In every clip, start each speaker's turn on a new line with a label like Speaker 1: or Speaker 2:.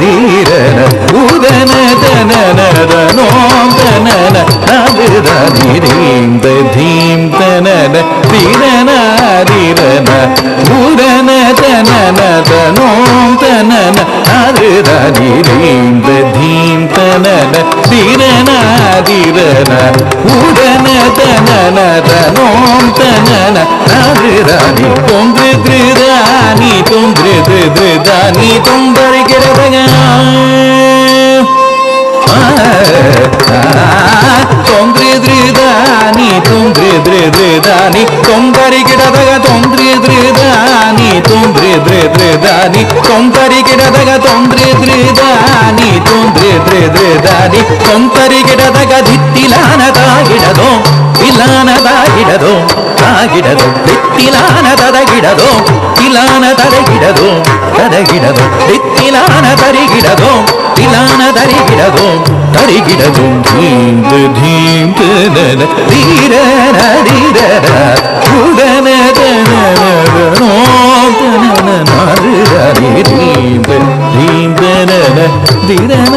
Speaker 1: ധീരന ಧೀಂದ ಧೀಂ ತನನ ಧೀರನ ಧೀರನ ಊರನ ತನನ ತನೋಂ ತನನ ಧೀಂದ ಧೀಂ ತನನ ಧೀರನ ಧೀರನ ಊರನ ತನನ ತನೋಂ ತನನ ಧಾನಿ ತೊಂದ್ರೆ ಧೃದಾನಿ ತೊಂದ್ರೆ ಧೃದಾನಿ ತೊಂದರೆ ಗೆರದಗ ತೊಂದ್ರೆ ಧೃದಾನಿ ತೊಂದ್ರೆ ಧೃದಾನಿ ತೊಂದರೆ ಗಿಡದಾಗ ತೊಂದ್ರೆ ಧೃದಾನಿ ತೊಂದ್ರೆ ಧೃದಾನಿ ತೊಂದರೆ ಗಿಡದಾಗ ತೊಂದ್ರೆ ಧೃದಾನಿ ತೊಂದ್ರೆ ಧೃದಾನಿ ತೊಂದರೆ ಗಿಡದಾಗ ದಿತ್ತಿಲಾನದ ಗಿಡದೋ ಇಲಾನದ ಗಿಡದೋ ಗಿಡದು ದಿತ್ತಿಲಾನದ ಗಿಡದೋ ಇಲಾನ ತರಗಿಡದೋ ತರಗಿಡದೋ ದಿತ್ತಿಲಾನ ತರಿಗಿಡದೋ ಇಲಾನ ತರಿಗಿಡದೋ ತರಿಗಿಡದೋ ಧೀಂತ ಧೀಂತ ನನ ಧೀರನ ಧೀರನ ಉದನ ತನನೋ ತನನ ಧೀಂತ ಧೀಂತ ನನ ಧೀರನ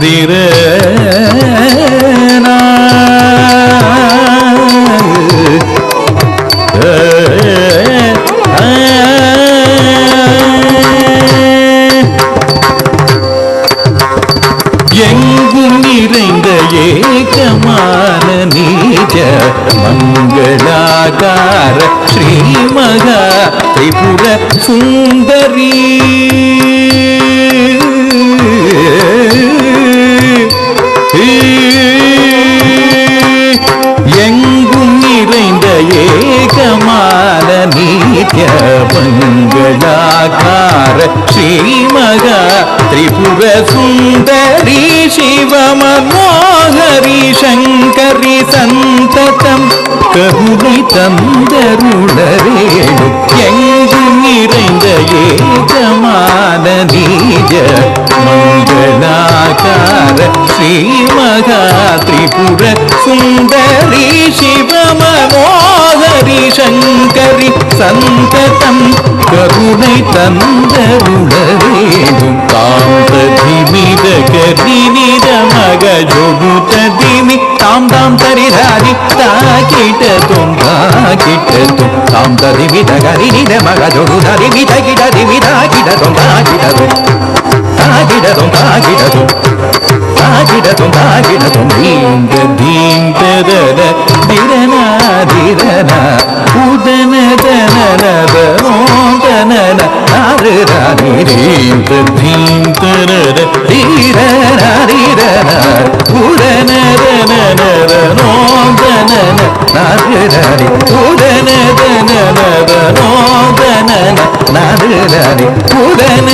Speaker 1: ಧೀರನ எங்கும் நிறைந்த ஏகமான நீஜ மங்களாகார ஸ்ரீமகா திரிபுர சுந்தரி எங்கும் நிறைந்த ஏகமான நீத்ய மங்களாகார ஸ்ரீமகா திரிபுர சுந்தரி சிவ மனோகரி சங்கரி சந்ததம் கருணை தந்தருளரேடு எங்கும் நிறைந்த ஏகமான நீஜ மங்களாகார ஸ்ரீமகா திரிபுர சுந்தரி சிவ மனோகரி சங்கரி சந்ததம் கருணை தந்தருளரேடும் தாந்ததிமித கரிநித மக ஜொடுததிமி தாம் தாம் தரிதாரி தாக்கிட்டதும் தாக்கிட்டதும் தாம் ததிமித கரிநித மக ஜொடுததிமி தகிடதிமி தாக்கிட்டதும் தாக்கிட்டதும் தாக்கிட்டதும் தாக்கிட்டதும் தாக்கிட்டதும் தாக்கிட்டதும் தீங்க தீங்கதன திரனா திரனா உதன தனனதனோ தனன நாரராணி தீந்த தீந்தரன தீரன தீரன உதன தனனதனோ தனன நாரராணி உதன தனனதனோ தனன நாரராணி உதன